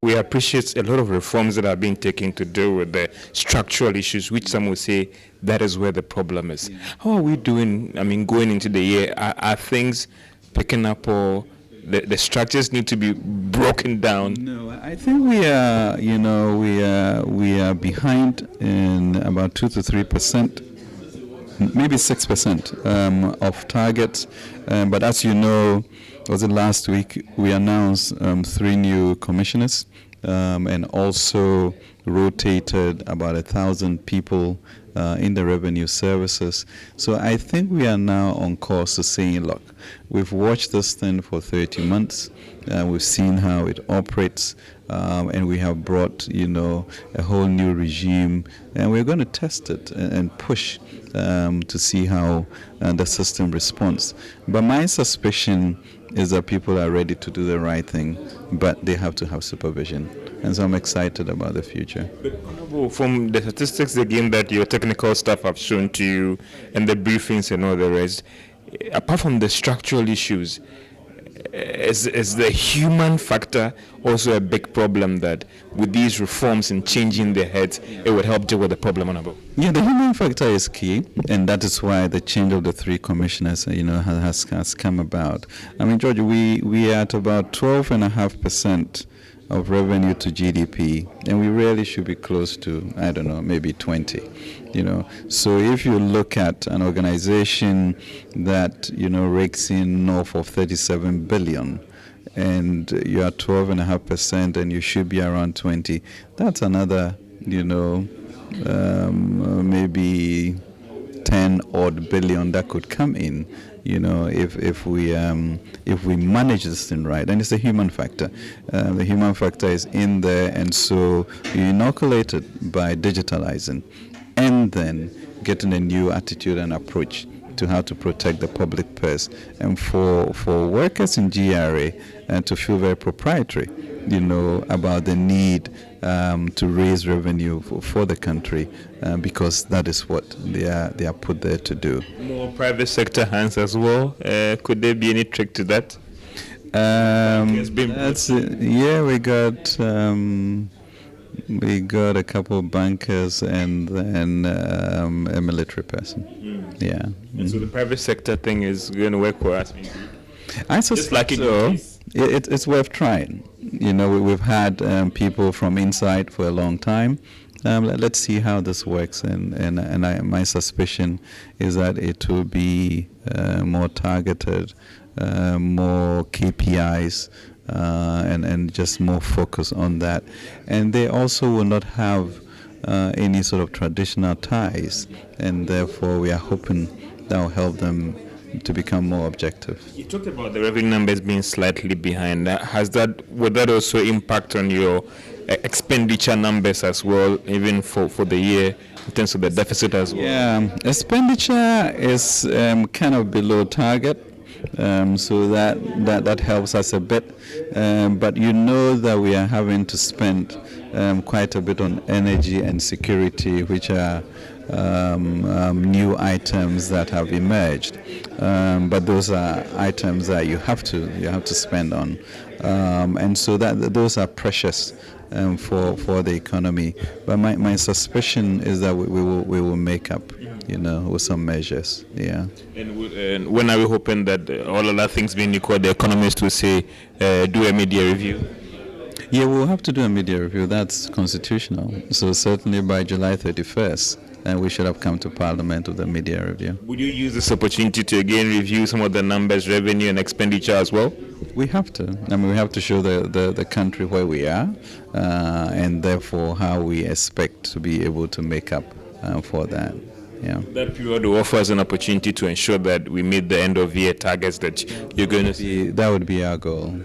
We appreciate a lot of reforms that are being taken to deal with the structural issues, which some would say that is where the problem is. How are we doing? I mean, going into the year, are things picking up, or the structures need to be broken down? No, I think we are, we are behind in about 2 to 3%, maybe 6% of targets. But as you know, was it last week we announced 3 new commissioners and also rotated about 1,000 people in the revenue services. So I think we are now on course to saying, look, we've watched this thing for 30 months. We've seen how it operates, and we have brought, a whole new regime, and we're going to test it and push to see how the system responds. But my suspicion is that people are ready to do the right thing, but they have to have supervision. And so I'm excited about the future. But Honorable, from the statistics again that your technical staff have shown to you and the briefings and all the rest, apart from the structural issues, is the human factor also a big problem, that with these reforms and changing their heads, it would help deal with the problem, Honorable? Yeah, the human factor is key, and that is why the change of the 3 commissioners, has come about. I mean, George, we are at about 12.5% of revenue to GDP, and we really should be close to, I don't know, maybe 20. So if you look at an organization that rakes in north of 37 billion, and you are 12.5%, and you should be around 20, that's another maybe 10 odd billion that could come in, if we manage this thing right. And it's a human factor. The human factor is in there, and so you inoculate it by digitalizing and then getting a new attitude and approach to how to protect the public purse, and for workers in GRA to feel very proprietary, about the need to raise revenue for the country, because that is what they are put there to do. More private sector hands as well. Could there be any trick to that? We got a couple of bankers and then a military person. Yeah. And so the private sector thing is going to work for us. I suspect so. It's worth trying. We've had people from inside for a long time. Let's see how this works, and my suspicion is that it will be more targeted, more KPIs, and just more focus on that. And they also will not have any sort of traditional ties, and therefore we are hoping that will help them to become more objective. You talked about the revenue numbers being slightly behind. Would that also impact on your expenditure numbers as well, even for the year, in terms of the deficit as well? Yeah, expenditure is kind of below target, so that helps us a bit. But that we are having to spend quite a bit on energy and security, which are new items that have emerged, but those are items that you have to spend on, and so that those are precious for the economy. But my suspicion is that we will make up, with some measures. Yeah. And when are we hoping that all other things being equal, the economists will say do a media review? Yeah, we'll have to do a media review. That's constitutional. So certainly by July 31st. And we should have come to Parliament with a media review. Would you use this opportunity to again review some of the numbers, revenue and expenditure as well? We have to. We have to show the country where we are, and therefore how we expect to be able to make up for that. Yeah. That period will offer us an opportunity to ensure that we meet the end of year targets that you're going to see. That would be our goal.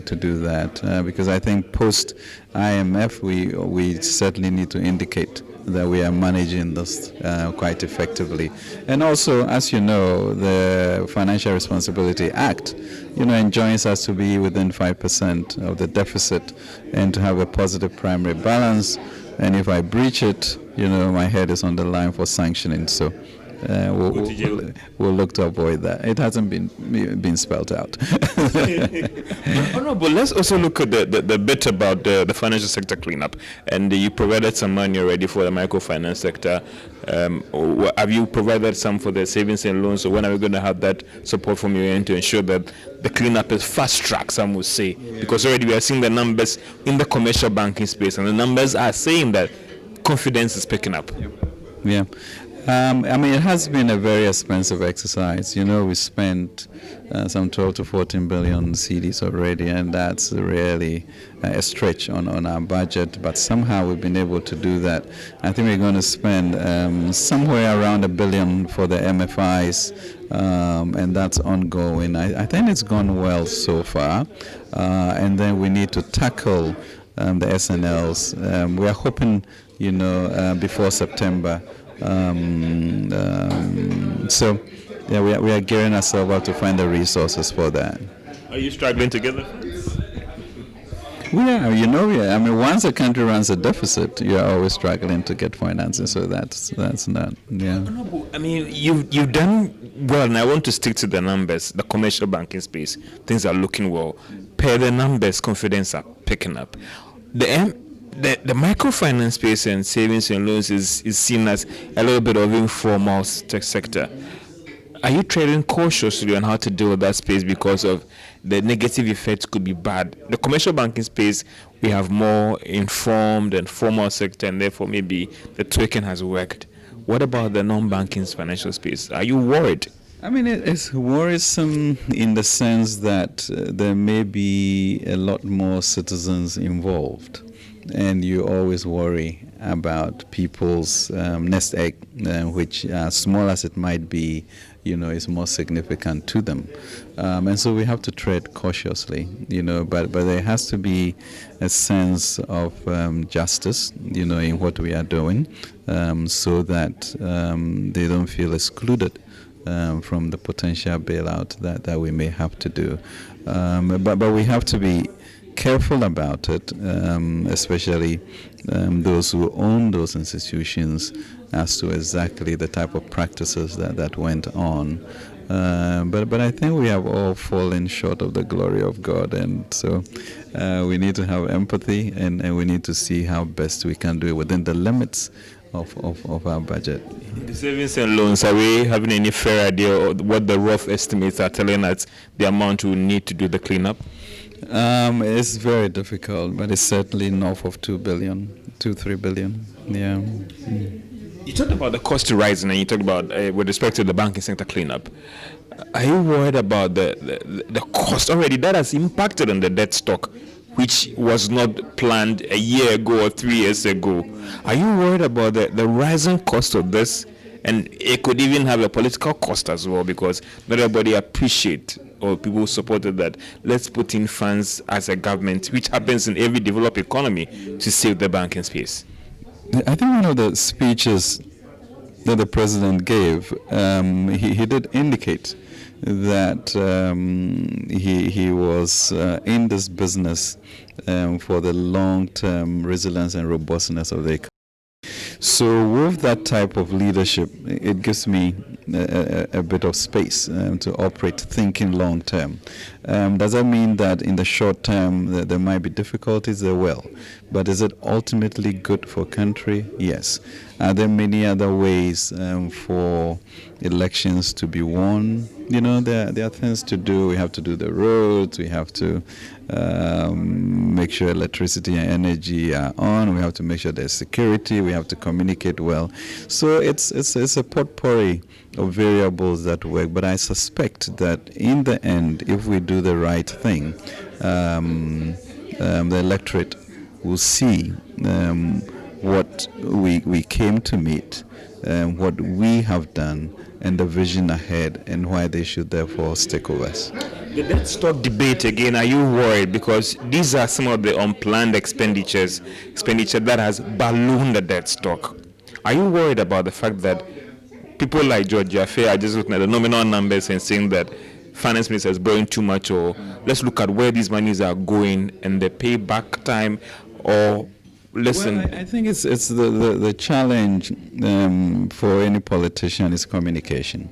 To do that, because I think post IMF we certainly need to indicate that we are managing this quite effectively. And also, as you know, the Financial Responsibility Act, enjoins us to be within 5% of the deficit and to have a positive primary balance. And if I breach it, my head is on the line for sanctioning. So we'll look to avoid that. It hasn't been spelled out. Honorable, let's also look at the bit about the financial sector cleanup. And you provided some money already for the microfinance sector. Have you provided some for the savings and loans? So when are we going to have that support from your end to ensure that the cleanup is fast track, some would say? Because already we are seeing the numbers in the commercial banking space, and the numbers are saying that confidence is picking up. Yeah. I mean, it has been a very expensive exercise. You know, we spent some 12 to 14 billion CDs already, and that's really a stretch on our budget. But somehow we've been able to do that. I think we're going to spend somewhere around $1 billion for the MFIs, and that's ongoing. I think it's gone well so far. And then we need to tackle the SNLs. We are hoping, before September. So yeah, we are gearing ourselves up to find the resources for that. Are you struggling to get the funds? We are, I mean, once a country runs a deficit, you are always struggling to get financing. So that's not, yeah. I mean, you've done well, and I want to stick to the numbers. The commercial banking space, things are looking well. Per the numbers, confidence are picking up. The microfinance space and savings and loans is seen as a little bit of informal sector. Are you treading cautiously on how to deal with that space because of the negative effects could be bad? The commercial banking space, we have more informed and formal sector, and therefore maybe the token has worked. What about the non-banking financial space? Are you worried? I mean, it's worrisome in the sense that there may be a lot more citizens involved. And you always worry about people's nest egg, which, small as it might be, is more significant to them. And so we have to tread cautiously, but there has to be a sense of justice, in what we are doing, so that they don't feel excluded from the potential bailout that we may have to do. But we have to be careful about it, especially those who own those institutions, as to exactly the type of practices that went on. But I think we have all fallen short of the glory of God, and so we need to have empathy, and we need to see how best we can do it within the limits of our budget. The savings and loans, are we having any fair idea of what the rough estimates are telling us the amount we need to do the cleanup? It's very difficult, but it's certainly north of 2 billion, 3 billion. Yeah. You talked about the cost rising, and you talked about with respect to the banking sector cleanup. Are you worried about the cost already that has impacted on the debt stock, which was not planned a year ago or 3 years ago? Are you worried about the rising cost of this? And it could even have a political cost as well, because not everybody appreciate, or people supported that let's put in funds as a government, which happens in every developed economy, to save the banking space. I think one of the speeches that the president gave, he did indicate that he was in this business for the long-term resilience and robustness of the economy. So with that type of leadership, it gives me a bit of space to operate thinking long term. Does that mean that in the short term there might be difficulties? There will. But is it ultimately good for country? Yes. Are there many other ways for elections to be won? There are things to do. We have to do the roads. We have to make sure electricity and energy are on. We have to make sure there's security. We have to communicate well. So it's a potpourri of variables that work. But I suspect that in the end, if we do the right thing, the electorate will see what we came to meet, what we have done, and the vision ahead, and why they should therefore stick with us. The debt stock debate again, are you worried? Because these are some of the unplanned expenditure that has ballooned the debt stock. Are you worried about the fact that people like George Jaffe are just looking at the nominal numbers and saying that finance minister is borrowing too much, or let's look at where these monies are going and the payback time, or listen. Well, I think it's the challenge for any politician is communication.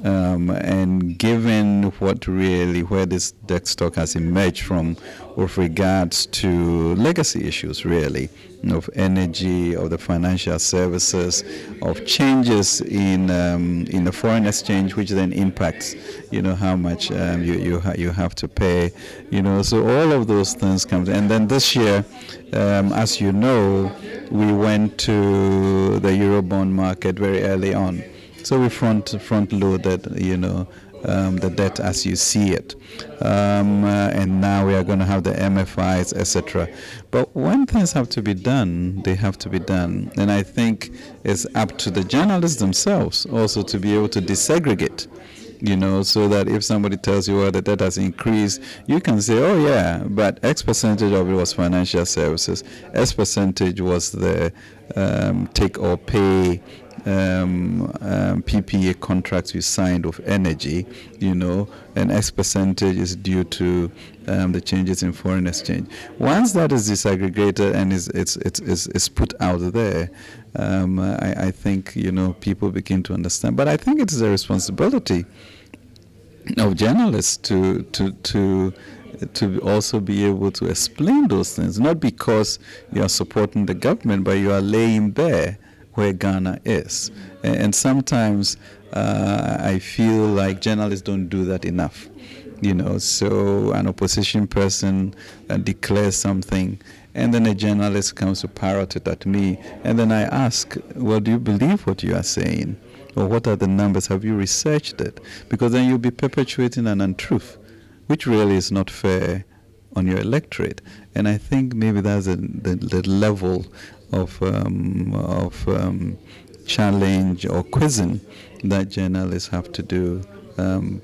And given where this debt stock has emerged from with regards to legacy issues, really, of energy, of the financial services, of changes in the foreign exchange, which then impacts, how much you have to pay, so all of those things come. And then this year, as you know, we went to the Eurobond market very early on. So we front loaded, the debt as you see it. And now we are going to have the MFIs, etc. But when things have to be done, they have to be done. And I think it's up to the journalists themselves also to be able to desegregate, so that if somebody tells you, well, the debt has increased, you can say, oh yeah, but X percentage of it was financial services, X percentage was the take or pay PPA contracts you signed with energy, and X percentage is due to the changes in foreign exchange. Once that is disaggregated and is put out there, I think people begin to understand. But I think it is a responsibility of journalists to also be able to explain those things, not because you are supporting the government, but you are laying bare where Ghana is. And sometimes I feel like journalists don't do that enough. So an opposition person declares something, and then a journalist comes to parrot it at me, and then I ask, well, do you believe what you are saying? Or what are the numbers? Have you researched it? Because then you'll be perpetuating an untruth, which really is not fair on your electorate. And I think maybe that's the level of challenge or quizzing that journalists have to do,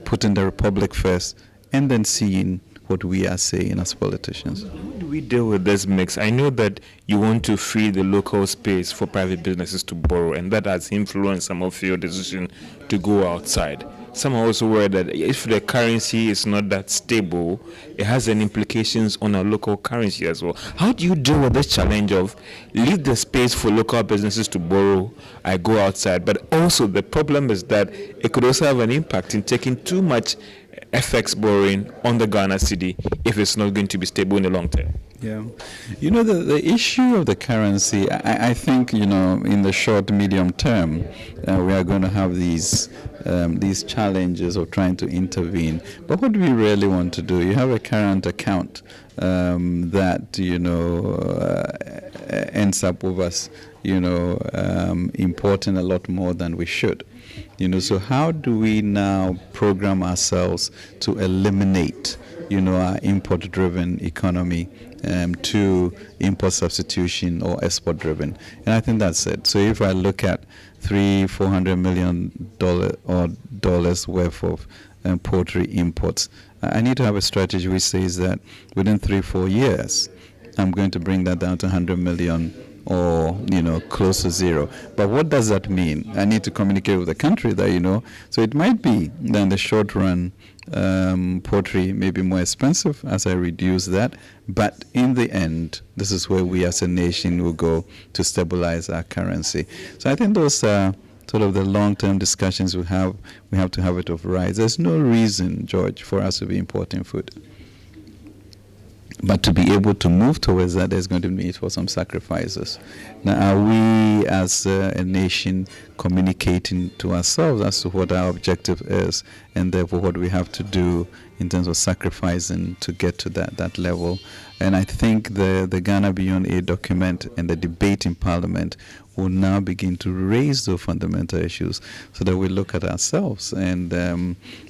putting the republic first and then seeing what we are saying as politicians. How do we deal with this mix? I know that you want to free the local space for private businesses to borrow, and that has influenced some of your decision to go outside. Some are also worried that if the currency is not that stable, it has an implications on our local currency as well. How do you deal with this challenge of leave the space for local businesses to borrow, I go outside, but also the problem is that it could also have an impact in taking too much FX borrowing on the Ghana cedi if it's not going to be stable in the long term? Yeah. The issue of the currency, I think, in the short, medium term, we are going to have these challenges of trying to intervene. But what do we really want to do? You have a current account that, ends up with us, importing a lot more than we should. So how do we now program ourselves to eliminate, our import-driven economy to import substitution or export-driven? And I think that's it. So if I look at $400 million worth of poultry imports, I need to have a strategy which says that within 3-4 years, I'm going to bring that down to 100 million or close to zero. But what does that mean? I need to communicate with the country that so it might be that in the short run poultry may be more expensive as I reduce that, but in the end this is where we as a nation will go to stabilize our currency. So I think those are sort of the long-term discussions we have to have it of rights. There's no reason, George, for us to be importing food. But to be able to move towards that, there's going to be need for some sacrifices. Now, are we as a nation communicating to ourselves as to what our objective is, and therefore what we have to do in terms of sacrificing to get to that level? And I think the Ghana Beyond Aid document and the debate in Parliament will now begin to raise those fundamental issues so that we look at ourselves. And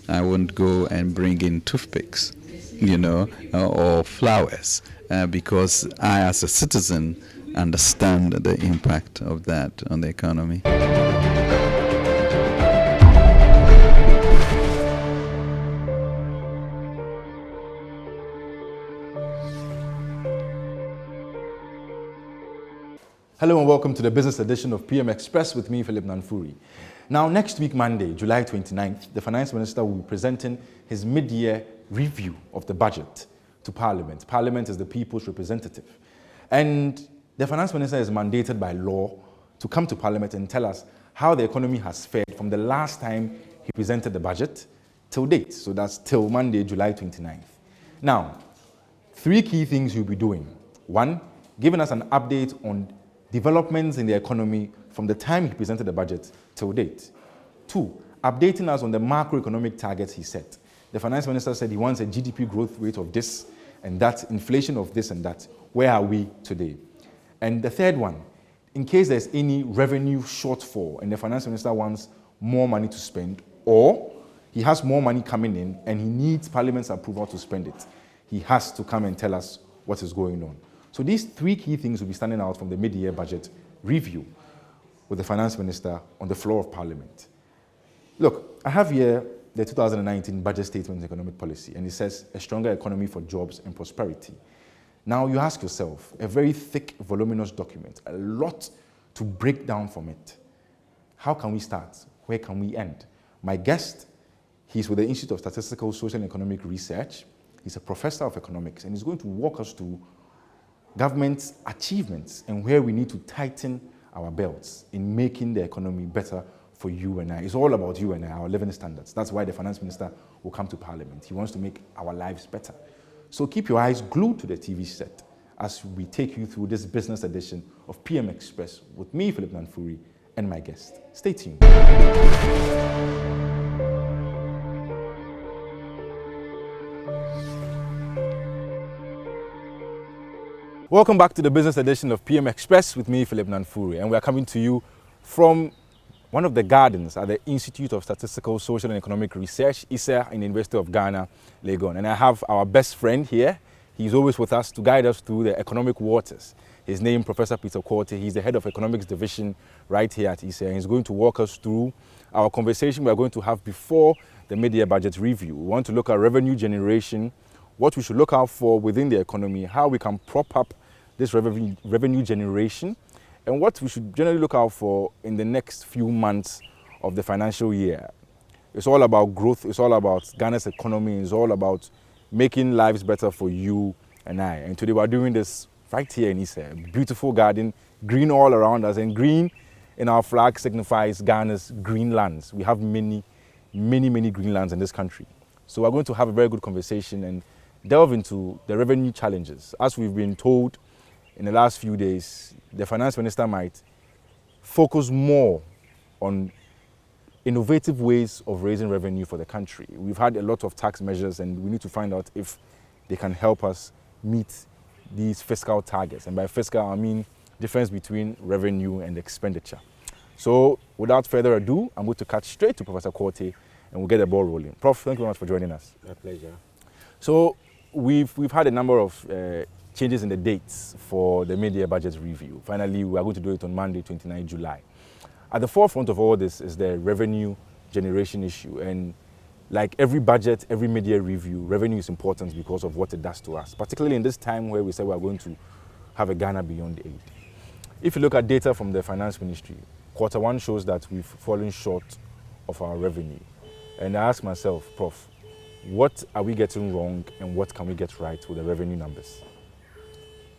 I won't go and bring in toothpicks, or flowers, because I, as a citizen, understand the impact of that on the economy. Hello and welcome to the business edition of PM Express with me, Philip Nanfuri. Now, next week, Monday, July 29th, the Finance Minister will be presenting his mid-year review of the budget to Parliament. Parliament is the people's representative. And The finance minister is mandated by law to come to Parliament and tell us how the economy has fared from the last time he presented the budget till date. So that's till Monday, July 29th. Now, 3 key things he'll be doing. 1, giving us an update on developments in the economy from the time he presented the budget till date. 2, updating us on the macroeconomic targets he set. The finance minister said he wants a GDP growth rate of this and that, inflation of this and that. Where are we today? And the third one, in case there's any revenue shortfall and the finance minister wants more money to spend, or he has more money coming in and he needs Parliament's approval to spend it, he has to come and tell us what is going on. So these 3 key things will be standing out from the mid-year budget review with the finance minister on the floor of Parliament. Look, I have here the 2019 budget statement on economic policy, and it says a stronger economy for jobs and prosperity. Now you ask yourself, a very thick, voluminous document, a lot to break down from it. How can we start? Where can we end? My guest, he's with the Institute of Statistical, Social and Economic Research. He's a professor of economics, and he's going to walk us through government's achievements and where we need to tighten our belts in making the economy better for you and I. It's all about you and I, our living standards. That's why the finance minister will come to Parliament. He wants to make our lives better. So keep your eyes glued to the TV set as we take you through this business edition of PM Express with me, Philip Nanfuri, and my guest. Stay tuned. Welcome back to the business edition of PM Express with me, Philip Nanfuri, and we are coming to you from one of the gardens at the Institute of Statistical, Social and Economic Research, ISER, in the University of Ghana, Legon. And I have our best friend here. He's always with us to guide us through the economic waters. His name, Professor Peter Korte. He's the head of economics division right here at ISER. And he's going to walk us through our conversation we are going to have before the mid-year budget review. We want to look at revenue generation, what we should look out for within the economy, how we can prop up this revenue generation, and what we should generally look out for in the next few months of the financial year. It's all about growth, it's all about Ghana's economy, it's all about making lives better for you and I. And today we're doing this right here in ISER, beautiful garden, green all around us, and green in our flag signifies Ghana's green lands. We have many green lands in this country. So we're going to have a very good conversation and delve into the revenue challenges. As we've been told in the last few days, the finance minister might focus more on innovative ways of raising revenue for the country. We've had a lot of tax measures and we need to find out if they can help us meet these fiscal targets. And by fiscal, I mean difference between revenue and expenditure. So without further ado, I'm going to cut straight to Professor Korte and we'll get the ball rolling. Prof, thank you very much for joining us. My pleasure. So we've had a number of changes in the dates for the mid-year budget review. Finally, we are going to do it on Monday, 29 July. At the forefront of all this is the revenue generation issue. And like every budget, every mid-year review, revenue is important because of what it does to us, particularly in this time where we say we are going to have a Ghana beyond aid. If you look at data from the finance ministry, Q1 shows that we've fallen short of our revenue. And I ask myself, Prof, what are we getting wrong and what can we get right with the revenue numbers?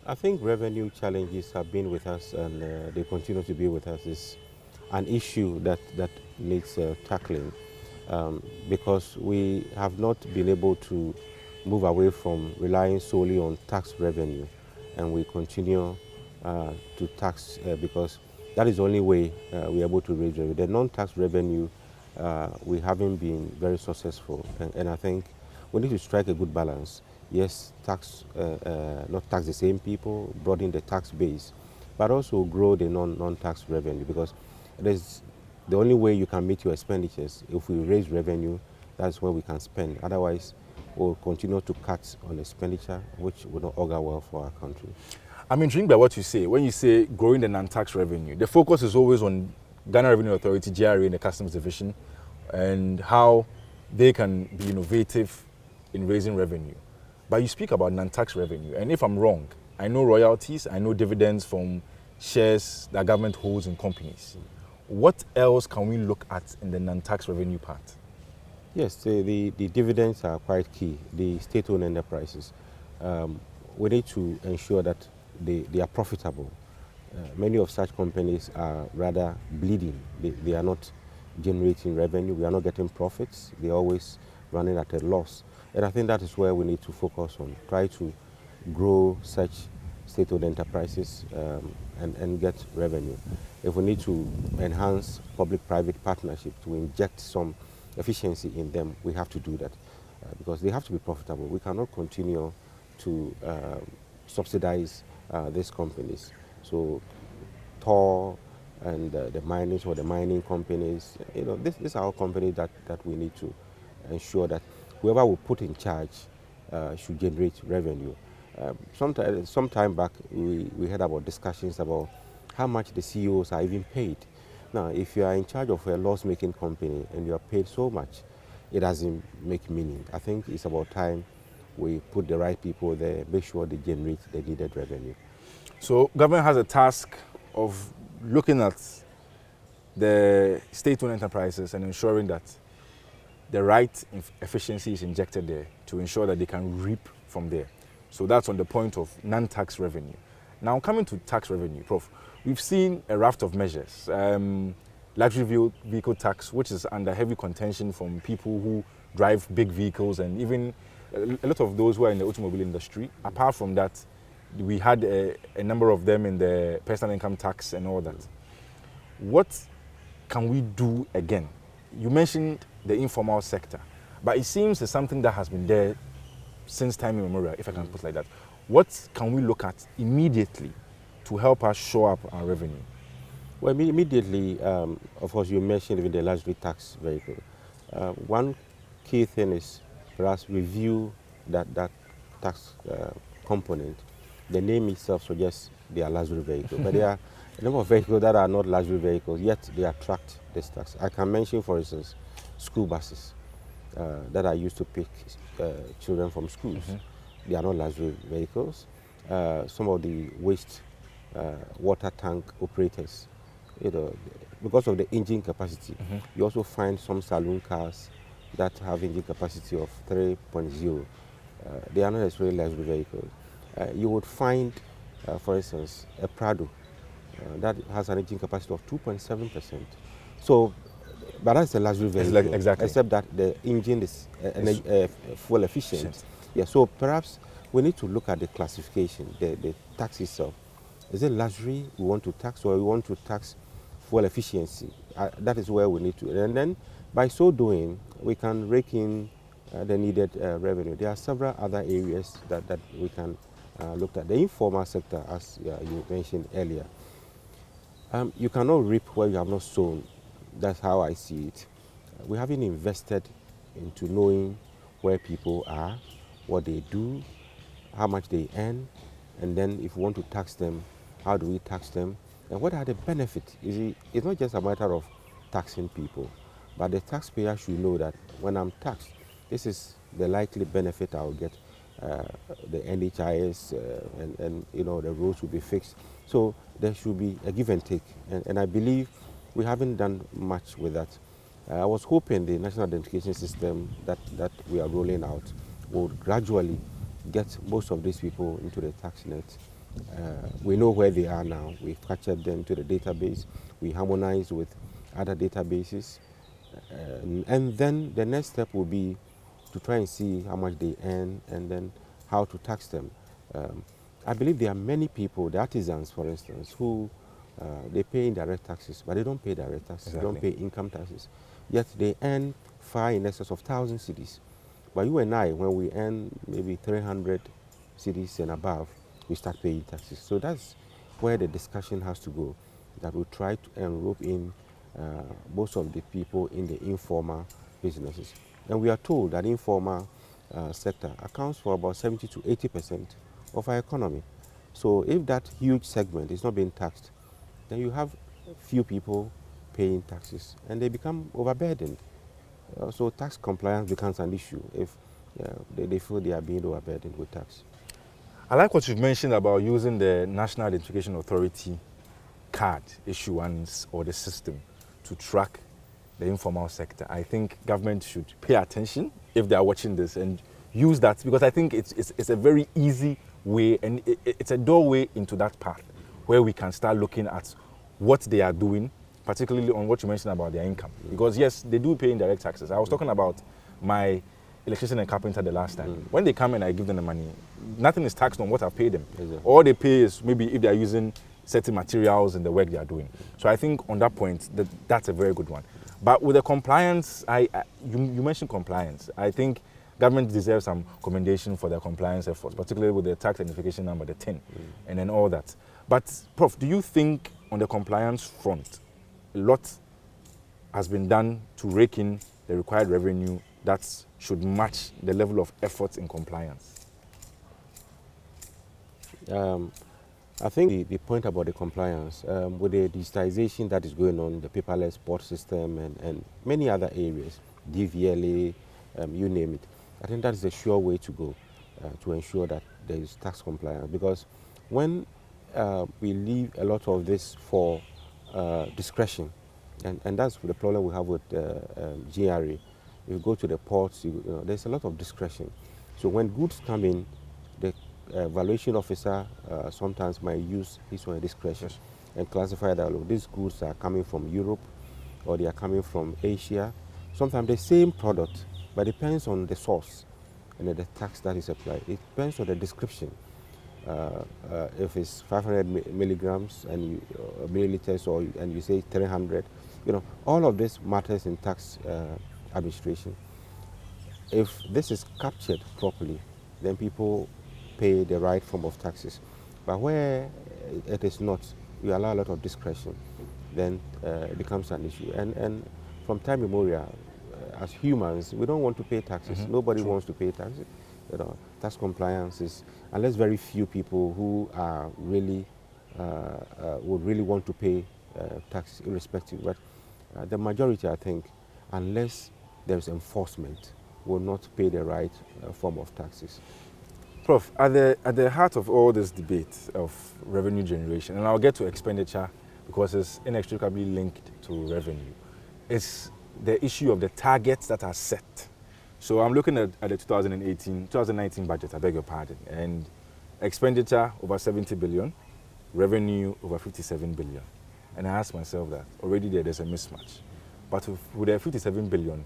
I think revenue challenges have been with us and they continue to be with us. It's an issue that needs tackling because we have not been able to move away from relying solely on tax revenue, and we continue to tax because that is the only way we're able to raise revenue. The non-tax revenue, we haven't been very successful, and I think we need to strike a good balance. Yes, tax, not tax the same people, broaden the tax base, but also grow the non-tax revenue, because it is the only way you can meet your expenditures. If we raise revenue, that's when we can spend. Otherwise, we'll continue to cut on expenditure, which will not augur well for our country. I'm intrigued by what you say. When you say growing the non-tax revenue, the focus is always on Ghana Revenue Authority, GRA, and the Customs Division, and how they can be innovative in raising revenue. But you speak about non-tax revenue, and if I'm wrong, I know royalties, I know dividends from shares that government holds in companies. What else can we look at in the non-tax revenue part? Yes, the dividends are quite key. The state-owned enterprises, we need to ensure that they are profitable. many of such companies are rather bleeding. They are not generating revenue. We are not getting profits. They're always running at a loss. And I think that is where we need to focus on, try to grow such state-owned enterprises and get revenue. If we need to enhance public-private partnership to inject some efficiency in them, we have to do that because they have to be profitable. We cannot continue to subsidize these companies. So Tor and the mining companies, these are all companies that we need to ensure that whoever we put in charge should generate revenue. Some time back, we heard about discussions about how much the CEOs are even paid. Now, if you are in charge of a loss-making company and you are paid so much, it doesn't make meaning. I think it's about time we put the right people there, make sure they generate the needed revenue. So government has a task of looking at the state-owned enterprises and ensuring that the right efficiency is injected there to ensure that they can reap from there. So that's on the point of non-tax revenue. Now coming to tax revenue, Prof, we've seen a raft of measures. Luxury vehicle tax, which is under heavy contention from people who drive big vehicles and even a lot of those who are in the automobile industry. Apart from that, we had a number of them in the personal income tax and all that. What can we do again? You mentioned the informal sector, but it seems it's something that has been there since time immemorial, if I can put it like that. What can we look at immediately to help us show up our revenue? Well, immediately, of course, you mentioned even the luxury tax vehicle. One key thing is perhaps review that tax component. The name itself suggests they are luxury vehicles, but there are a number of vehicles that are not luxury vehicles, yet they attract this tax. I can mention, for instance, school buses that are used to pick children from schools. They are not luxury vehicles. Some of the waste water tank operators, because of the engine capacity. You also find some saloon cars that have engine capacity of 3.0. They are not necessarily luxury vehicles. You would find, for instance, a Prado that has an engine capacity of 2.7%. So, but that's a luxury vehicle, exactly. Except that the engine is fuel efficient. Yeah, so perhaps we need to look at the classification, the tax itself. Is it luxury we want to tax, or we want to tax fuel efficiency? That is where we need to. And then by so doing, we can rake in the needed revenue. There are several other areas that we can look at. The informal sector, as you mentioned earlier, you cannot reap where you have not sown. That's how I see it. We haven't invested into knowing where people are, what they do, how much they earn, and then if we want to tax them, how do we tax them, and what are the benefits? It's not just a matter of taxing people, but the taxpayer should know that when I'm taxed, this is the likely benefit I'll get. The NHIS and the roads will be fixed. So there should be a give and take, and I believe we haven't done much with that. I was hoping the national identification system that we are rolling out would gradually get most of these people into the tax net. We know where they are now. We've captured them to the database. We harmonize with other databases. And then the next step will be to try and see how much they earn and then how to tax them. I believe there are many people, the artisans, for instance, who they pay indirect taxes, but they don't pay direct taxes. Exactly. They don't pay income taxes. Yet they earn far in excess of 1,000 cedis. But you and I, when we earn maybe 300 cedis and above, we start paying taxes. So that's where the discussion has to go, that we try to enrope in most of the people in the informal businesses. And we are told that informal sector accounts for about 70 to 80% of our economy. So if that huge segment is not being taxed, then you have few people paying taxes and they become overburdened. So tax compliance becomes an issue if they feel they are being overburdened with tax. I like what you've mentioned about using the National Identification Authority card issuance or the system to track the informal sector. I think government should pay attention if they are watching this and use that, because I think it's a very easy way and it's a doorway into that path where we can start looking at what they are doing, particularly on what you mentioned about their income. Because yes, they do pay indirect taxes. I was talking about my electrician and carpenter the last time. When they come and I give them the money, nothing is taxed on what I've paid them. Exactly. All All they pay is maybe if they are using certain materials in the work they are doing. So I think on that point, that's a very good one. But with the compliance, you mentioned compliance. I think government deserves some commendation for their compliance efforts, particularly with the tax identification number, the 10, and then all that. But Prof, do you think on the compliance front, a lot has been done to rake in the required revenue that should match the level of effort in compliance? I think the point about the compliance, with the digitization that is going on, the paperless port system and many other areas, DVLA, you name it, I think that is a sure way to go to ensure that there is tax compliance. Because when we leave a lot of this for discretion, and that's the problem we have with GRA. You go to the ports, there's a lot of discretion. So when goods come in, the valuation officer sometimes might use his own discretion and classify that, look, these goods are coming from Europe or they are coming from Asia. Sometimes the same product, but it depends on the source and the tax that is applied. It depends on the description. If it's 500 milligrams and milliliters, and you say 300, all of this matters in tax administration. If this is captured properly, then people pay the right form of taxes. But where it is not, you allow a lot of discretion, then it becomes an issue. And from time immemorial, as humans, we don't want to pay taxes. Nobody wants to pay taxes. Tax compliance is, unless very few people who are really would really want to pay taxes irrespective. But the majority, I think, unless there is enforcement, will not pay the right form of taxes. Prof, at the heart of all this debate of revenue generation, and I'll get to expenditure because it's inextricably linked to revenue, is the issue of the targets that are set. So I'm looking at the 2019 budget, I beg your pardon, and expenditure over 70 billion, revenue over 57 billion. And I ask myself that already there's a mismatch. But with the 57 billion,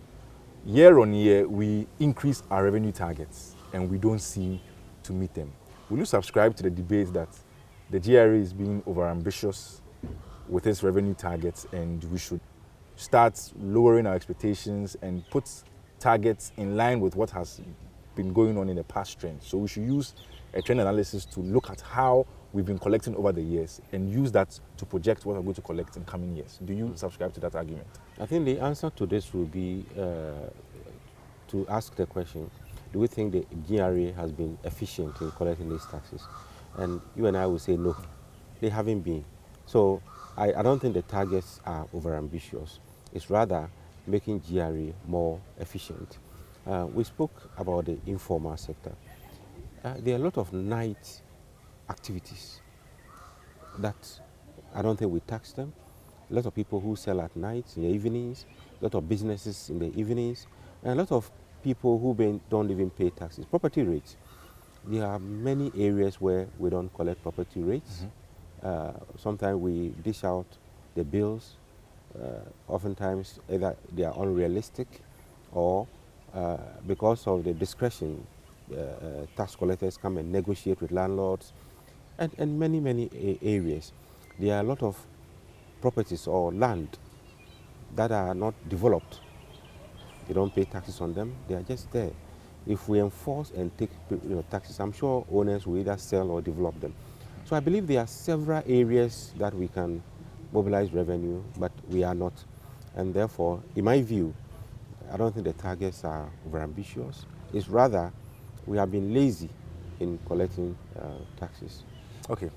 year on year, we increase our revenue targets and we don't seem to meet them. Will you subscribe to the debate that the GRA is being overambitious with its revenue targets and we should start lowering our expectations and put targets in line with what has been going on in the past trend? So we should use a trend analysis to look at how we've been collecting over the years and use that to project what we're going to collect in coming years. Do you subscribe to that argument? I think the answer to this will be to ask the question, do we think the GRA has been efficient in collecting these taxes? And you and I will say no, they haven't been. So I don't think the targets are overambitious. It's rather making GRA more efficient. We spoke about the informal sector. There are a lot of night activities that I don't think we tax them. A lot of people who sell at night, in the evenings, a lot of businesses in the evenings, and a lot of people who don't even pay taxes. Property rates. There are many areas where we don't collect property rates. Sometimes we dish out the bills. Oftentimes either they are unrealistic or because of the discretion, tax collectors come and negotiate with landlords and many areas. There are a lot of properties or land that are not developed. They don't pay taxes on them. They are just there. If we enforce and take taxes, I'm sure owners will either sell or develop them. So I believe there are several areas that we can mobilize revenue, but we are not. And therefore, in my view, I don't think the targets are overambitious. It's rather we have been lazy in collecting taxes. Okay.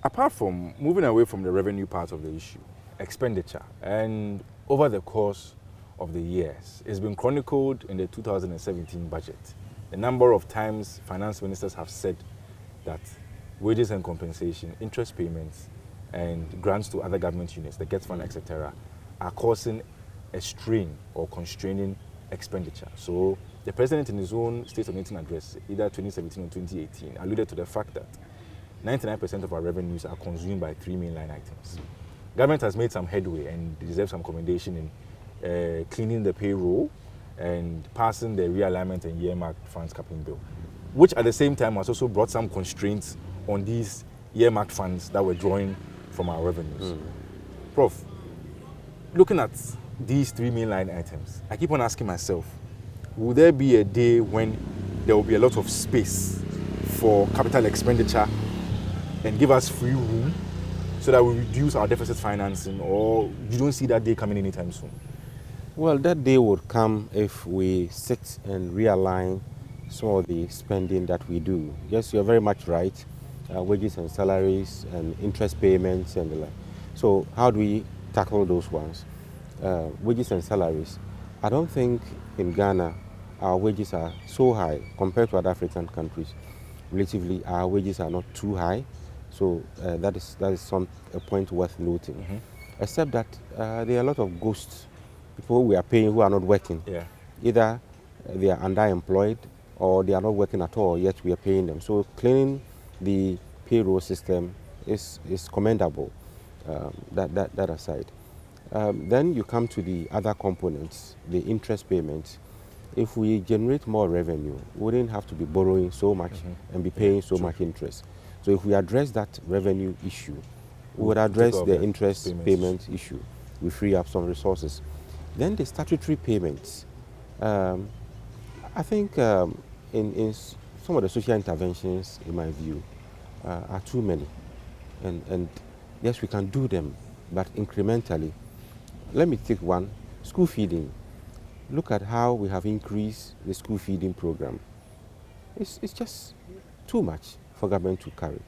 Apart from moving away from the revenue part of the issue, expenditure, and over the course of the years, it's been chronicled in the 2017 budget. A number of times finance ministers have said that wages and compensation, interest payments, and grants to other government units, the GET Fund, etc., are causing a strain or constraining expenditure. So the president in his own State of the Nation address, either 2017 or 2018, alluded to the fact that 99% of our revenues are consumed by three main line items. Government has made some headway and deserves some commendation in cleaning the payroll and passing the realignment and earmarked funds capping bill, which at the same time has also brought some constraints on these earmarked funds that were drawing from our revenues. Prof, looking at these three main line items, I keep on asking myself, will there be a day when there will be a lot of space for capital expenditure and give us free room so that we reduce our deficit financing, or you don't see that day coming anytime soon? Well, that day would come if we sit and realign some of the spending that we do. Yes, you're very much right. Wages and salaries and interest payments and the like. So how do we tackle those ones? Wages and salaries. I don't think in Ghana our wages are so high compared to other African countries. Relatively, our wages are not too high. So that is a point worth noting. Except that there are a lot of ghosts, people we are paying who are not working. Yeah. Either they are underemployed or they are not working at all, yet we are paying them. So cleaning the payroll system is commendable, that aside. Then you come to the other components, the interest payments. If we generate more revenue, we wouldn't have to be borrowing so much and be paying so much interest. So if we address that revenue issue, we would address the interest payment issue. We free up some resources. Then the statutory payments. I think in some of the social interventions, in my view, are too many. And yes, we can do them, but incrementally. Let me take one, school feeding. Look at how we have increased the school feeding program. It's just too much for government to carry.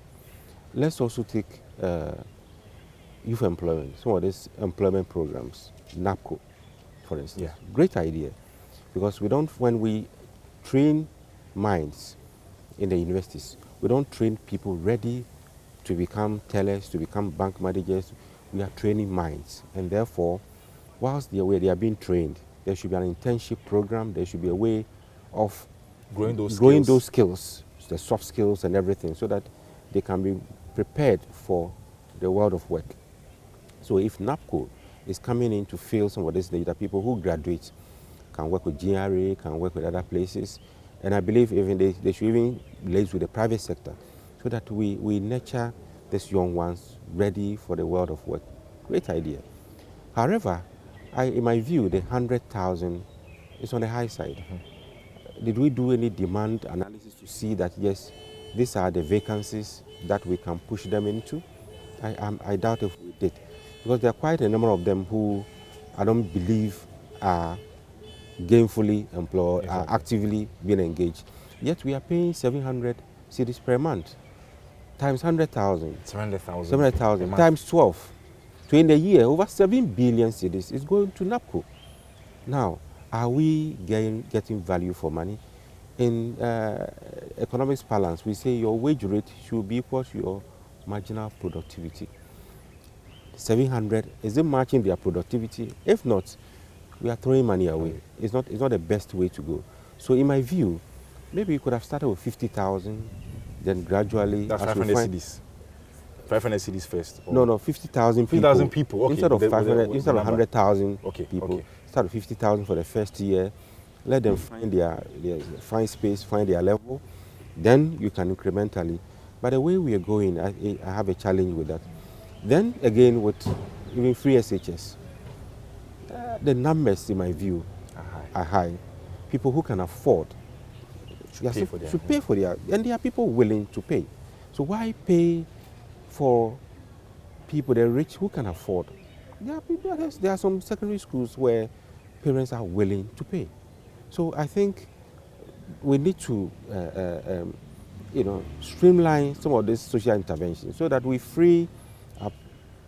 Let's also take youth employment, some of these employment programs, NAPCO, for instance. Yeah. Great idea, because when we train minds in the universities, we don't train people ready to become tellers, to become bank managers. We are training minds, and therefore, whilst they are being trained, there should be an internship program. There should be a way of Growing those skills, the soft skills and everything, so that they can be prepared for the world of work. So if NAPCO is coming in to fill some of this data, people who graduate can work with GRA, can work with other places, and I believe even they should even liaise with the private sector, so that we nurture these young ones ready for the world of work. Great idea. However, in my view, the 100,000 is on the high side. Did we do any demand analysis to see that, yes, these are the vacancies that we can push them into? I doubt if we did, because there are quite a number of them who I don't believe are gainfully employed, are actively being engaged. Yet we are paying 700 cedis per month, times 100,000. 700,000. 700,000 times 12. So in a year, over 7 billion cedis is going to NAPCO. Now, are we getting value for money? In economics balance, we say your wage rate should be equal to your marginal productivity. 700, is it matching their productivity? If not, we are throwing money away. It's not the best way to go. So in my view, maybe we could have started with 50,000, then gradually. That's 500 cedis. 500 cedis first. No, 50,000 people. 50,000 people, okay. Instead of 500, instead of 100,000 people. Okay. Start with 50,000 for the first year. Let them find space, find their level. Then you can incrementally. But the way we are going, I have a challenge with that. Then again, with even free SHS, the numbers, in my view, are high. People who can afford should pay for their, and there are people willing to pay. So why pay for people, the rich, who can afford? There are some secondary schools where parents are willing to pay. So I think we need to streamline some of these social interventions so that we free up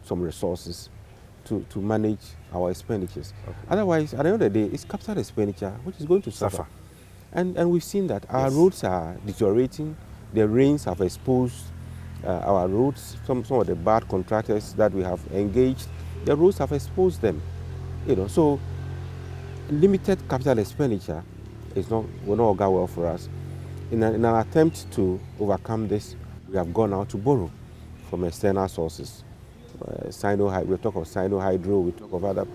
some resources to manage our expenditures. Okay. Otherwise, at the end of the day, it's capital expenditure which is going to suffer. And we've seen that our roads are deteriorating. The rains have exposed our roads. Some of the bad contractors that we have engaged, the roads have exposed them. So limited capital expenditure will not go well for us. In an attempt to overcome this, we have gone out to borrow from external sources. We talk of Sino Hydro, we talk of other.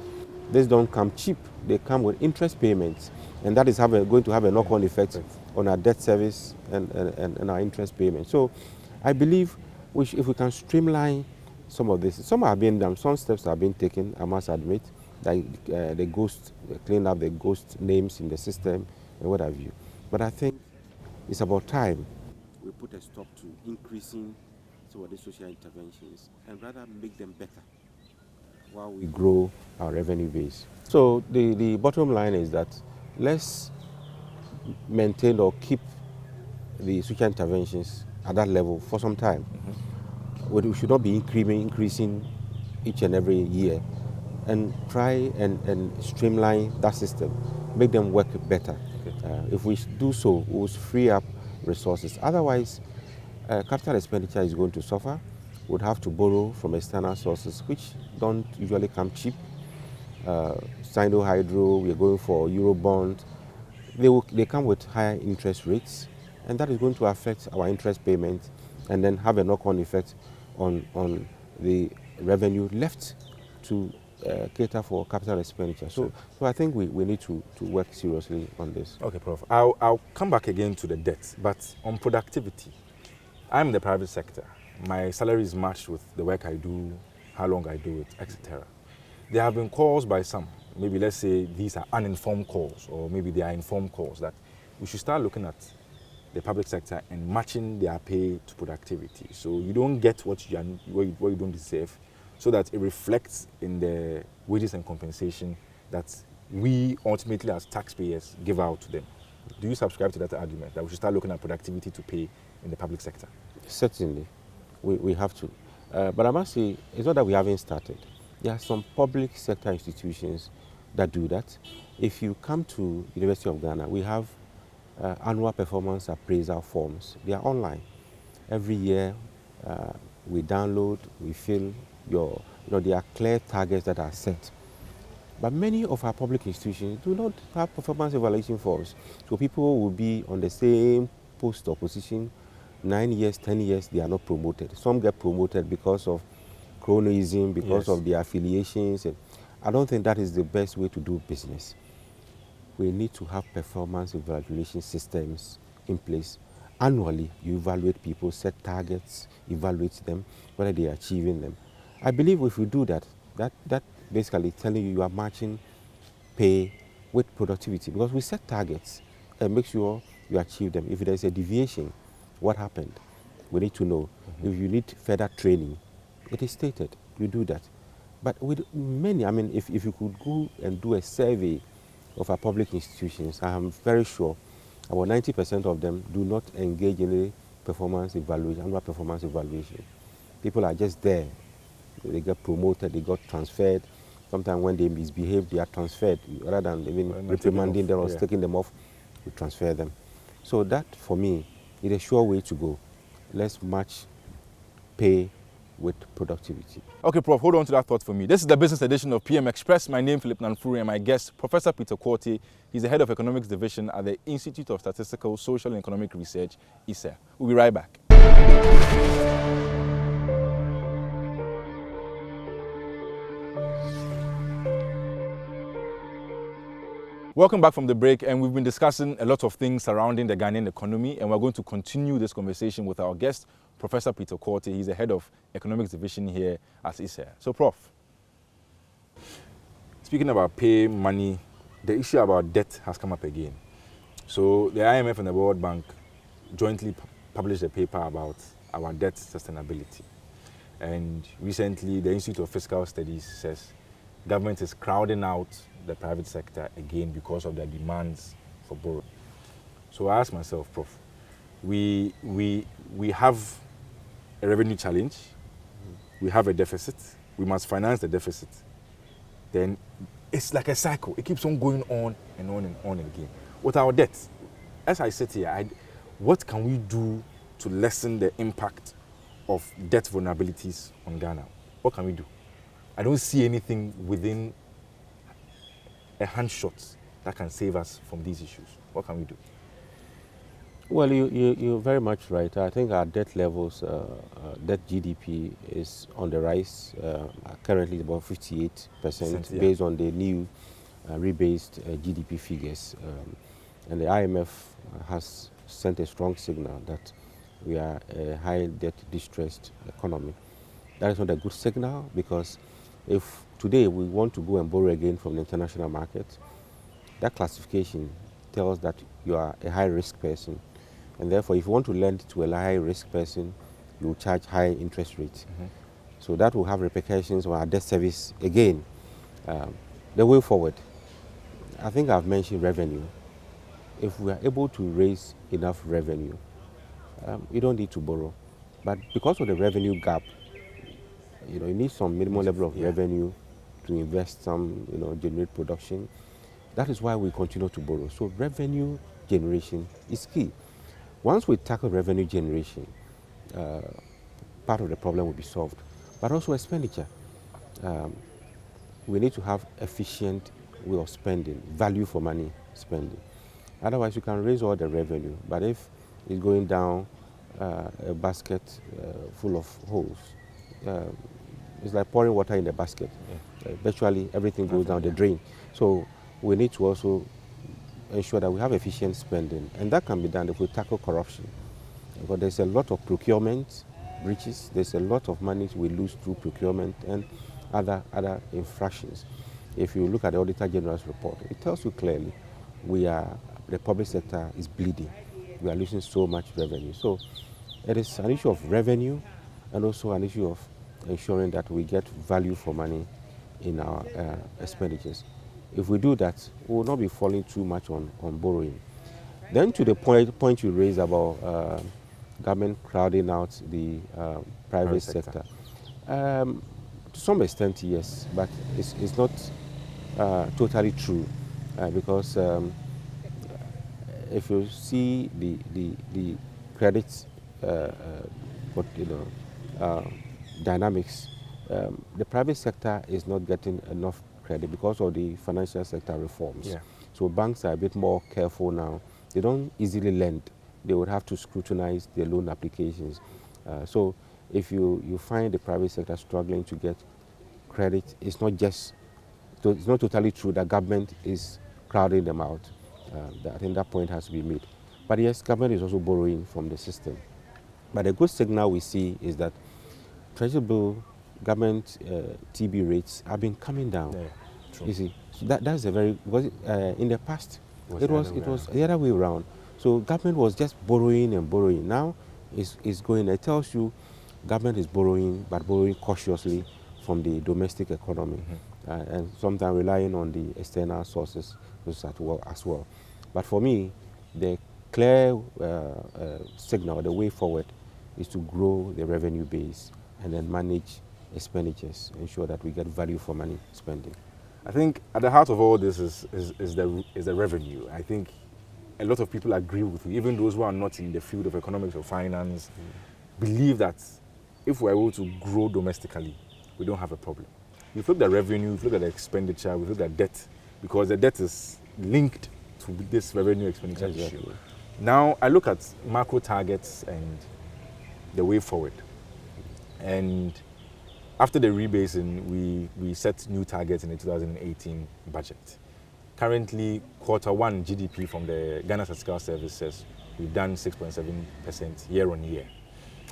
These don't come cheap. They come with interest payments, and that is going to have a knock-on effect on our debt service and our interest payments. So I believe if we can streamline some of this, some are being done, some steps are being taken, I must admit, like clean up the ghost names in the system and what have you. But I think it's about time we put a stop to increasing some of the social interventions and rather make them better while we grow our revenue base. So the bottom line is that let's maintain or keep the social interventions at that level for some time. We should not be increasing each and every year, and try and streamline that system, make them work better. If we do so, we will free up resources. Otherwise, capital expenditure is going to suffer. We'd have to borrow from external sources, which don't usually come cheap. Sino Hydro, we're going for Eurobond. They come with higher interest rates, and that is going to affect our interest payment and then have a knock-on effect on the revenue left to cater for capital expenditure. So I think we need to work seriously on this. Okay, Prof. I'll come back again to the debt, but on productivity. I'm in the private sector. My salary is matched with the work I do, how long I do it, etc. There have been calls by some, maybe let's say these are uninformed calls, or maybe they are informed calls, that we should start looking at the public sector and matching their pay to productivity. So you don't get what you don't deserve, so that it reflects in the wages and compensation that we ultimately as taxpayers give out to them. Do you subscribe to that argument, that we should start looking at productivity to pay in the public sector? Certainly, we have to. But I must say, it's not that we haven't started. There are some public sector institutions that do that. If you come to University of Ghana, we have annual performance appraisal forms. They are online. Every year, we download, we fill there are clear targets that are set. But many of our public institutions do not have performance evaluation forms. So people will be on the same post or position 9 years, 10 years, they are not promoted. Some get promoted because of cronyism, because of their affiliations. And I don't think that is the best way to do business. We need to have performance evaluation systems in place. Annually, you evaluate people, set targets, evaluate them, whether they are achieving them. I believe if we do that basically telling you are matching pay with productivity, because we set targets and make sure you achieve them. If there is a deviation, what happened? We need to know. If you need further training, it is stated, you do that. But with many, if you could go and do a survey of our public institutions, I am very sure about 90% of them do not engage in any performance evaluation, annual performance evaluation. People are just there. They get promoted, they got transferred. Sometimes when they misbehave, they are transferred. Rather than even reprimanding them or taking them off, we transfer them. So that, for me, is a sure way to go. Let's match pay with productivity. Okay, Prof, hold on to that thought for me. This is the business edition of PM Express. My name is Philip Nanfuri, and my guest, Professor Peter Quartey. He's the head of economics division at the Institute of Statistical, Social and Economic Research, ISER. We'll be right back. Welcome back from the break, and we've been discussing a lot of things surrounding the Ghanaian economy, and we're going to continue this conversation with our guest, Professor Peter Quartey. He's the head of economics division here at ISER. So, Prof, speaking about pay, money, the issue about debt has come up again. So the IMF and the World Bank jointly published a paper about our debt sustainability. And recently, the Institute of Fiscal Studies says government is crowding out the private sector again because of their demands for borrowing. So I ask myself, Prof, we have a revenue challenge, we have a deficit, we must finance the deficit. Then it's like a cycle. It keeps on going on and on and on again. With our debt, as I sit here, what can we do to lessen the impact of debt vulnerabilities on Ghana? What can we do? I don't see anything within a handshot that can save us from these issues. What can we do? Well, you're very much right. I think our debt levels, debt GDP is on the rise. Currently, it's about 58% Yeah. based on the new rebased GDP figures. And the IMF has sent a strong signal that we are a high debt distressed economy. That is not a good signal, because if today we want to go and borrow again from the international market, that classification tells that you are a high risk person. And therefore, if you want to lend to a high risk person, you will charge high interest rates. So that will have repercussions on our debt service again. The way forward, I think I've mentioned revenue. If we are able to raise enough revenue, you don't need to borrow. But because of the revenue gap, you need some minimum level of revenue to invest some, generate production. That is why we continue to borrow. So revenue generation is key. Once we tackle revenue generation, part of the problem will be solved. But also expenditure. We need to have efficient way of spending, value for money spending. Otherwise, you can raise all the revenue, but if it's going down a basket full of holes, it's like pouring water in a basket. Virtually everything goes down the drain. So we need to also ensure that we have efficient spending, and that can be done if we tackle corruption. Because there's a lot of procurement breaches, there's a lot of money we lose through procurement and other infractions. If you look at the Auditor General's report, it tells you clearly the public sector is bleeding. We are losing so much revenue. So it is an issue of revenue and also an issue of ensuring that we get value for money in our expenditures. If we do that, we will not be falling too much on borrowing. Then to the point you raised about government crowding out the private sector. To some extent, yes, but it's not totally true, because if you see the credit dynamics, the private sector is not getting enough credit because of the financial sector reforms. Yeah. So banks are a bit more careful now. They don't easily lend. They would have to scrutinize their loan applications. So if you find the private sector struggling to get credit, it's not totally true that government is crowding them out. I think that point has to be made. But yes, government is also borrowing from the system. But a good signal we see is that Treasury bill government TB rates have been coming down. Yeah, true. You see, so that's a very, because in the past it was the other way around. So government was just borrowing and borrowing. Now it's going. It tells you government is borrowing, but borrowing cautiously from the domestic economy, and sometimes relying on the external sources as well. But for me, the clear signal, the way forward, is to grow the revenue base and then manage expenditures, ensure that we get value for money spending. I think at the heart of all this is the revenue. I think a lot of people agree with you, even those who are not in the field of economics or finance, believe that if we're able to grow domestically, we don't have a problem. We've looked at revenue, we've looked at expenditure, we've looked at debt, because the debt is linked to this revenue expenditure issue. Now I look at macro targets and the way forward. And after the rebasing, we set new targets in the 2018 budget. Currently, Q1 GDP from the Ghana Statistical Service says we've done 6.7% year on year.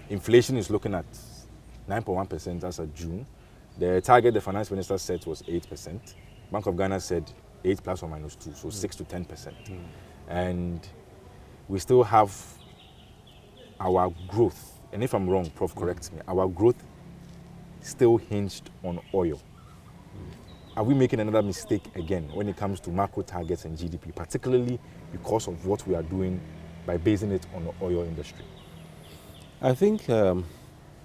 Inflation is looking at 9.1% as of June. The target the finance minister set was 8%. Bank of Ghana said 8 plus or minus 2, so 6 to 10%. And we still have our growth, and if I'm wrong, Prof, correct me, our growth still hinged on oil. Are we making another mistake again when it comes to macro targets and GDP, particularly because of what we are doing by basing it on the oil industry? I think,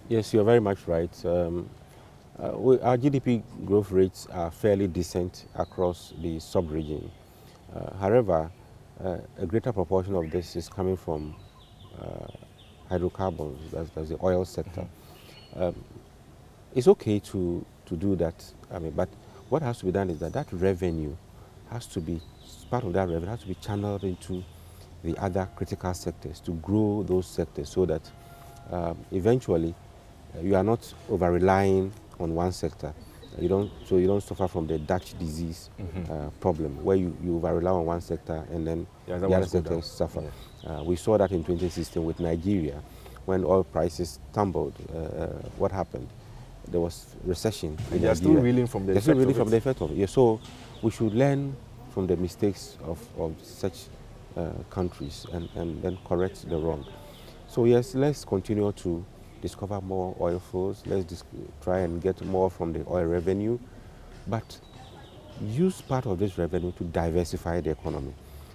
yes, you're very much right. Our GDP growth rates are fairly decent across the sub-region. However, a greater proportion of this is coming from hydrocarbons, that's the oil sector. It's okay to do that, but what has to be done is that revenue has to be, part of that revenue has to be channeled into the other critical sectors, to grow those sectors so that eventually you are not over-relying on one sector. You don't suffer from the Dutch disease problem, where you over-rely on one sector and then Yeah, the other sectors suffer. Yeah. We saw that in 2016 with Nigeria, when oil prices tumbled. What happened? There was recession in They are still Nigeria. reeling from the They're still effect reeling of from it. the effect of it. Yeah, so we should learn from the mistakes of such countries and then correct the wrong. So yes, let's continue to discover more oil fields. Let's try and get more from the oil revenue, but use part of this revenue to diversify the economy.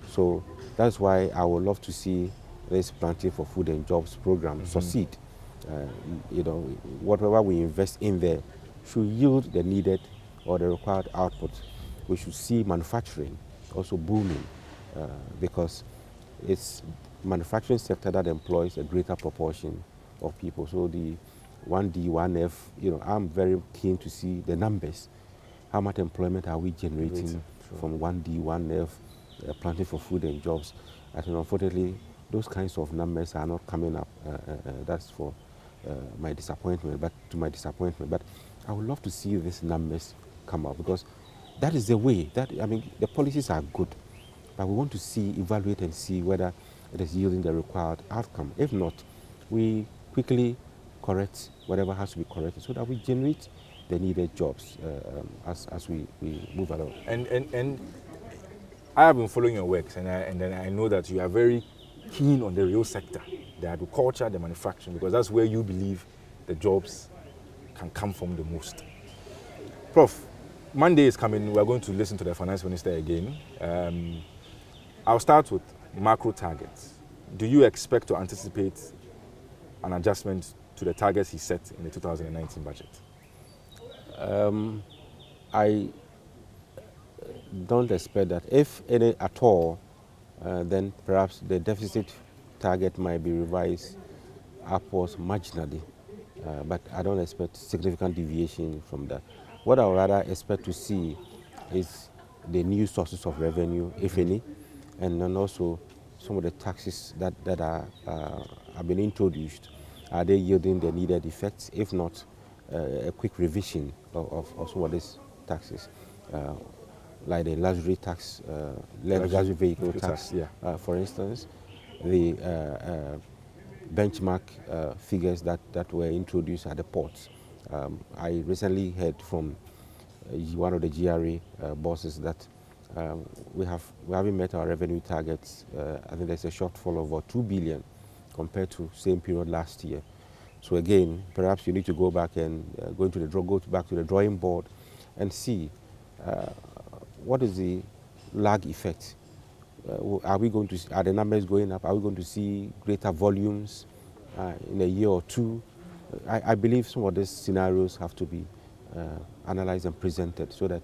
So that's why I would love to see this Planting for Food and Jobs program succeed. Whatever we invest in there should yield the needed or the required output. We should see manufacturing also booming because it's manufacturing sector that employs a greater proportion of people. So the 1D, 1F, I'm very keen to see the numbers. How much employment are we generating from 1D, 1F, Planting for Food and Jobs? I think unfortunately those kinds of numbers are not coming up. That's for my disappointment. But I would love to see these numbers come up, because that is the way. The policies are good, but we want to evaluate and see whether it is yielding the required outcome. If not, we quickly correct whatever has to be corrected so that we generate the needed jobs as we move along. And I have been following your works, and then I know that you are very keen on the real sector, the agriculture, the manufacturing, because that's where you believe the jobs can come from the most. Prof, Monday is coming. We're going to listen to the finance minister again. I'll start with macro targets. Do you expect to anticipate an adjustment to the targets he set in the 2019 budget? I don't expect that. If any at all, then perhaps the deficit target might be revised upwards marginally, but I don't expect significant deviation from that. What I would rather expect to see is the new sources of revenue, if any, and then also some of the taxes that have been introduced. Are they yielding the needed effects? If not, a quick revision of some of these taxes, like the luxury tax, luxury vehicle tax, for instance, the benchmark figures that were introduced at the ports. I recently heard from one of the GRA bosses that we haven't met our revenue targets. I think there's a shortfall of about 2 billion compared to same period last year. So again, perhaps you need to go back and go back to the drawing board and see what is the lag effect. Are the numbers going up? Are we going to see greater volumes in a year or two? I believe some of these scenarios have to be analyzed and presented so that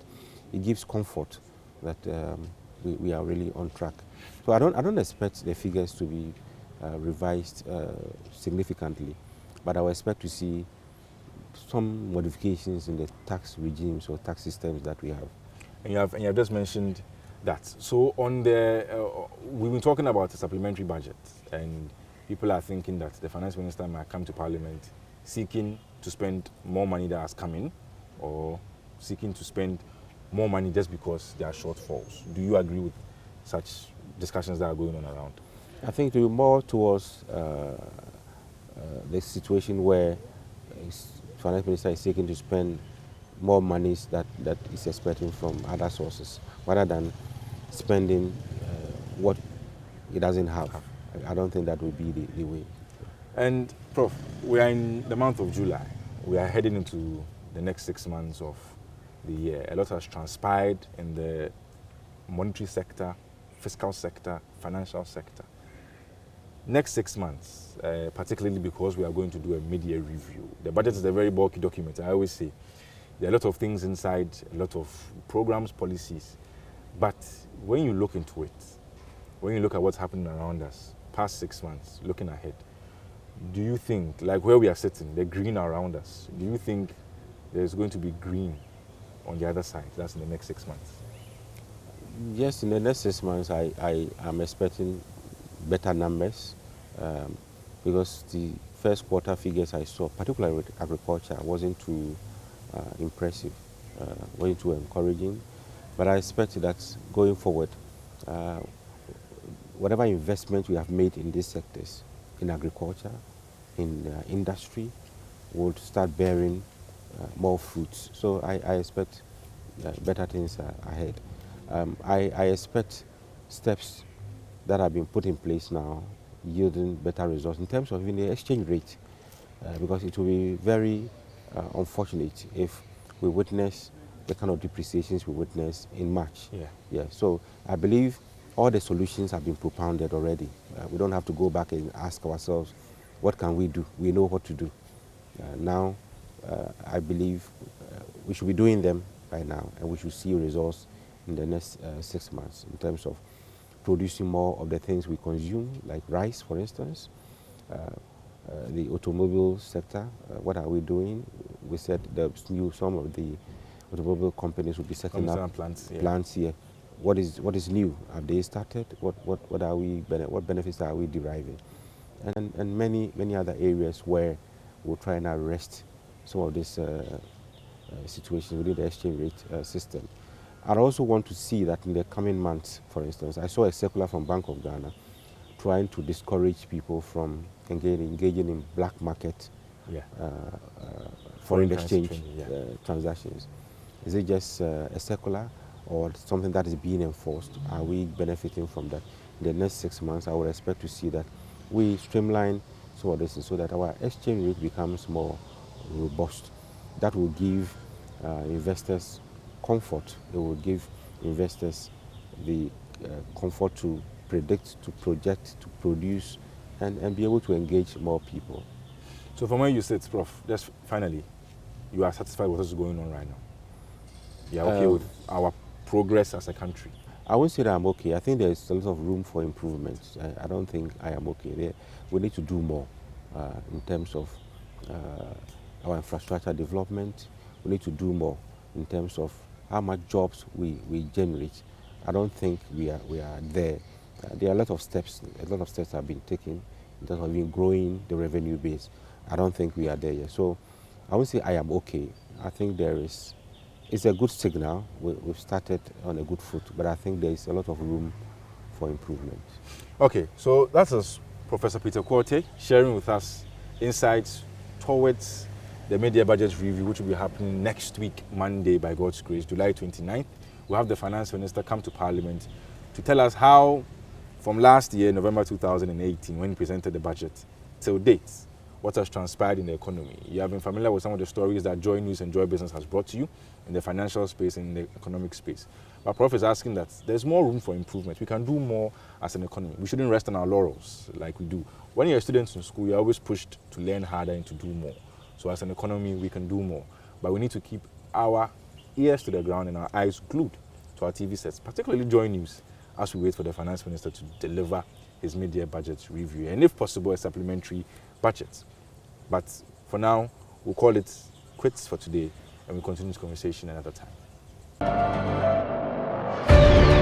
it gives comfort that we are really on track. So I don't expect the figures to be revised significantly, but I would expect to see some modifications in the tax regimes or tax systems that we have. And you have just mentioned that. So on we've been talking about a supplementary budget, and people are thinking that the finance minister might come to Parliament seeking to spend more money that has come in, or seeking to spend more money just because there are shortfalls. Do you agree with such discussions that are going on around? I think to be more towards the situation where finance minister is seeking to spend more monies that is expecting from other sources, rather than spending what it doesn't have. I don't think that would be the way. And Prof, we are in the month of July. We are heading into the next 6 months of the year. A lot has transpired in the monetary sector, fiscal sector, financial sector. Next 6 months, particularly because we are going to do a mid-year review. The budget is a very bulky document. I always say there are a lot of things inside, a lot of programs, policies. But when you look into it, when you look at what's happening around us, past 6 months, looking ahead, do you think, like where we are sitting, the green around us, do you think there's going to be green on the other side? That's in the next 6 months. Yes, in the next 6 months, I am expecting better numbers, because the first quarter figures I saw, particularly with agriculture, wasn't too impressive, wasn't too encouraging. But I expect that going forward, whatever investment we have made in these sectors, in agriculture, in industry, will start bearing more fruits. So I expect better things ahead. I expect steps that have been put in place now yielding better results in terms of even the exchange rate, because it will be very unfortunate if we witness the kind of depreciations we witnessed in March. Yeah. So I believe all the solutions have been propounded already. We don't have to go back and ask ourselves, what can we do? We know what to do. Now, I believe we should be doing them by now, and we should see results in the next 6 months in terms of producing more of the things we consume, like rice, for instance. The automobile sector, what are we doing? We said some of the automobile companies will be setting up plants here. What is new? Have they started? What are we? What benefits are we deriving? And many other areas where we'll try and arrest some of these situations within the exchange rate system. I also want to see that in the coming months, for instance, I saw a circular from Bank of Ghana trying to discourage people from engaging in black market foreign exchange transactions. Is it just a circular or something that is being enforced? Are we benefiting from that? In the next 6 months, I would expect to see that we streamline some of this so that our exchange rate becomes more robust. That will give investors comfort. It will give investors the comfort to predict, to project, to produce, and be able to engage more people. So from where you sit, Prof, just finally, you are satisfied with what's going on right now? You are okay with our progress as a country? I won't say that I'm okay. I think there's a lot of room for improvement. I don't think I am okay. We need to do more in terms of our infrastructure development. We need to do more in terms of how much jobs we generate. I don't think we are there. There are a lot of steps have been taken in terms of even growing the revenue base. I don't think we are there yet. So I won't say I am okay. I think it's a good signal. We've started on a good foot, but I think there is a lot of room for improvement. Okay, so that is Professor Peter Quartey sharing with us insights towards the media budget review, which will be happening next week, Monday, by God's grace, July 29th. We'll have the Finance Minister come to Parliament to tell us how, from last year, November 2018, when he presented the budget, till date, what has transpired in the economy. You have been familiar with some of the stories that JoyNews and Joy Business has brought to you in the financial space and in the economic space. But Prof is asking that there's more room for improvement. We can do more as an economy. We shouldn't rest on our laurels like we do. When you're a student in school, you're always pushed to learn harder and to do more. So as an economy, we can do more. But we need to keep our ears to the ground and our eyes glued to our TV sets, particularly JoyNews, as we wait for the Finance Minister to deliver his mid-year budget review, and if possible, a supplementary budget. But for now, we'll call it quits for today, and we'll continue this conversation another time.